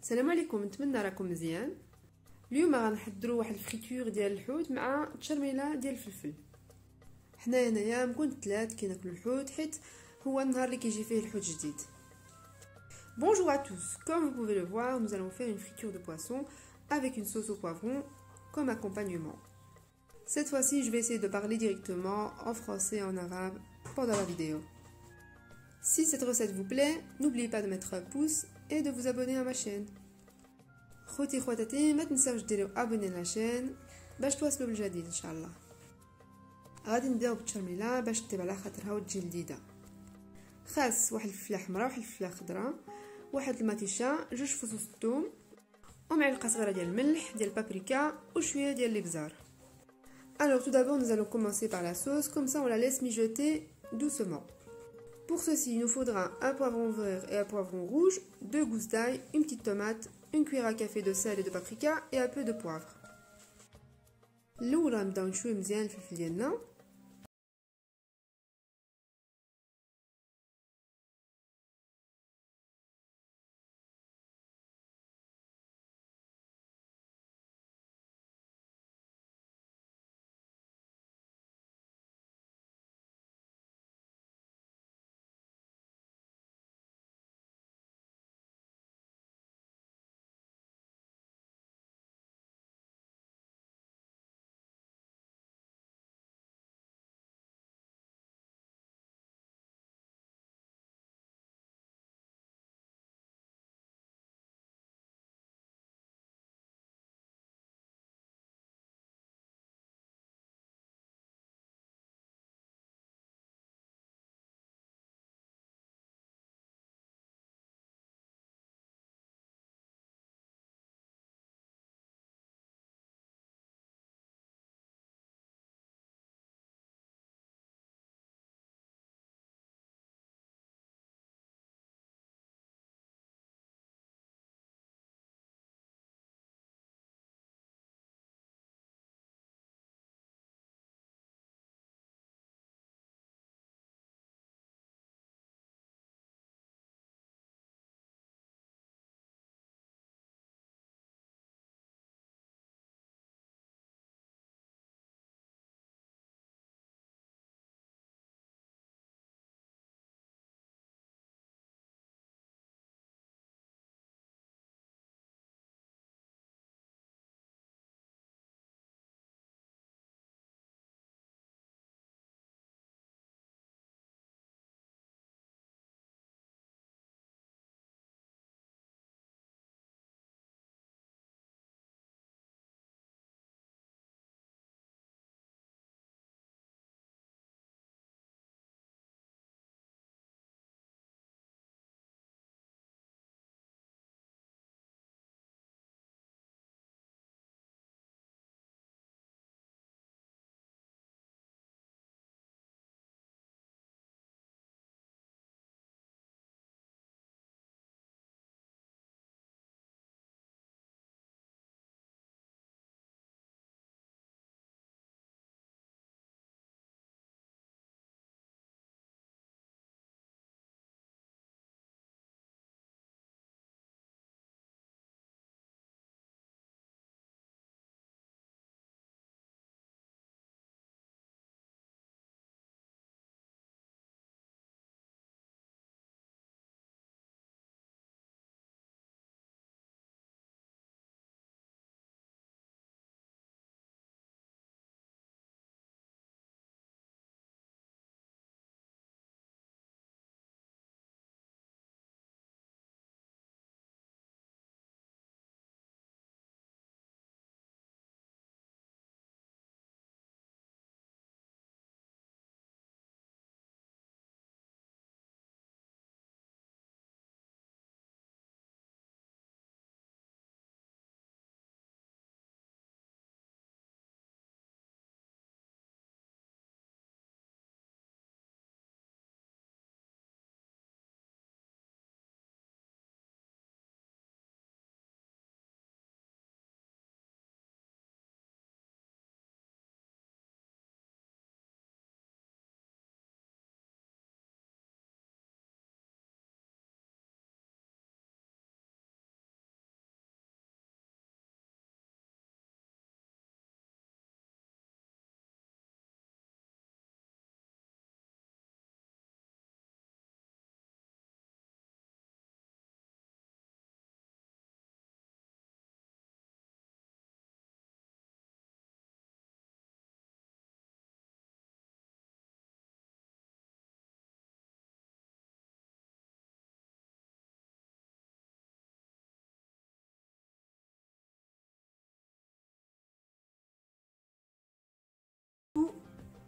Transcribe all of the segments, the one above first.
السلام عليكم، نتمنى راكم مزيان. اليوم غنحضروا واحد الفريتور ديال الحوت مع تشرميله ديال الفلفل. حنا هنايا مكون 3 كناكلوا الحوت حيت هو النهار اللي كيجي فيه الحوت جديد. Bonjour à tous, comme vous pouvez le voir, nous allons faire une friture de poisson avec une sauce au poivron comme accompagnement. Cette fois-ci, je vais essayer de parler directement en français et en arabe pendant la vidéo. Si cette recette vous plaît, n'oubliez pas de mettre un pouce et de vous abonner à ma chaîne. خوتي خواتاتي ما تنساوش ديروا ابوني لاشين باش توصلوا بالجديد ان شاء الله. غادي نبداو بالتشرميله باش تطيب على خاطرها وتجي لذيذه. خاص واحد الفلفله حمراء واحد الفلفله خضراء، واحد الماتيشا، جوج فصوص الثوم، ومعلقه صغيره ديال الملح ديال البابريكا وشويه ديال الابزار. Alors tout d'abord nous allons commencer par la sauce, comme ça on la laisse mijoter doucement. Pour ceci, il nous faudra un poivron vert et un poivron rouge, 2 gousses d'ail, une petite tomate, une cuillère à café de sel et de paprika et un peu de poivre. الأول غنبداو نشوي مزيان الفلفل ديالنا.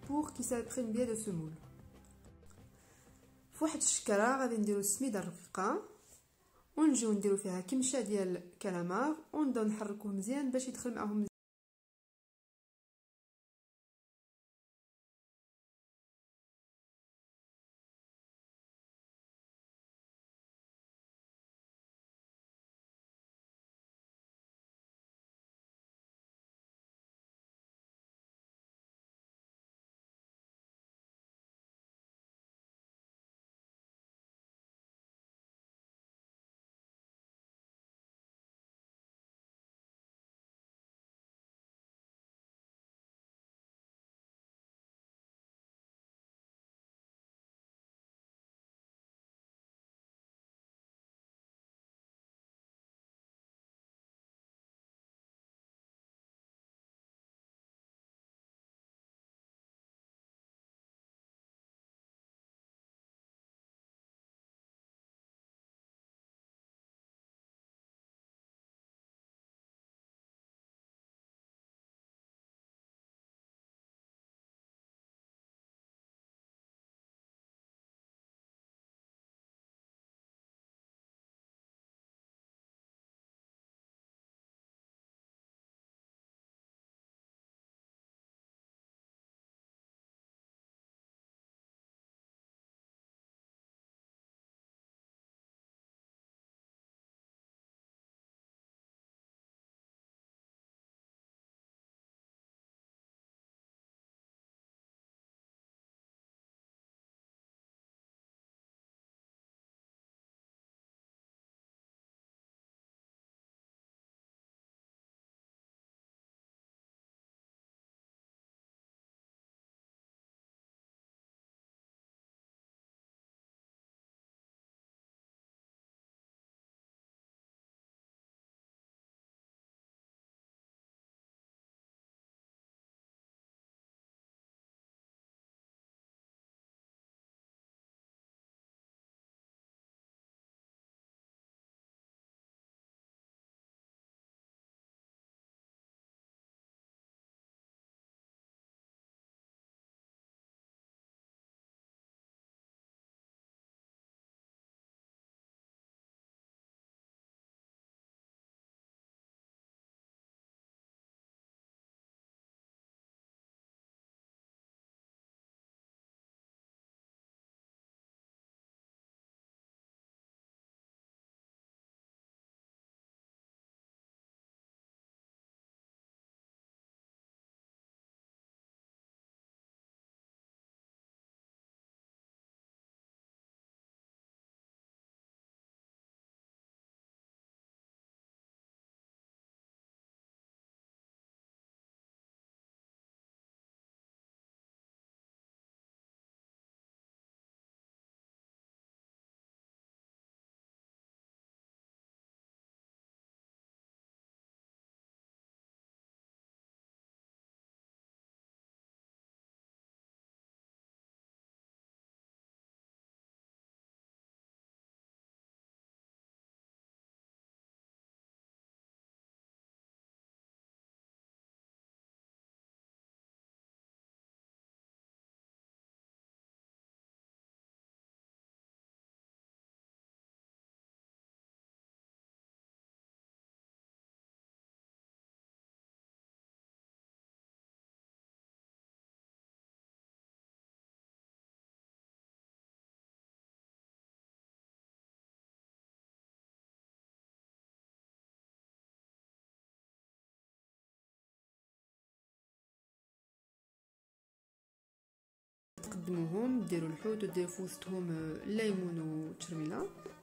pour qu'il s'imprègne bien de ce moule. فواحد الشكرة غادي نديرو السميده الرقيقه ونجيو نديرو فيها كمشه ديال الكالامار ونبداو نحركوه مزيان باش يدخل معاهم مزيان.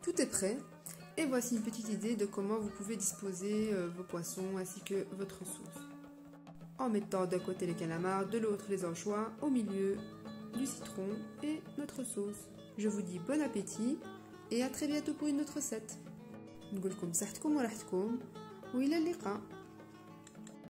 Tout est prêt et voici une petite idée de comment vous pouvez disposer vos poissons ainsi que votre sauce. En mettant d'un côté les calamars, de l'autre les anchois, au milieu du citron et notre sauce. Je vous dis bon appétit et à très bientôt pour une autre recette. نقولكم صحتكم وراحتكم وإلى اللقاء.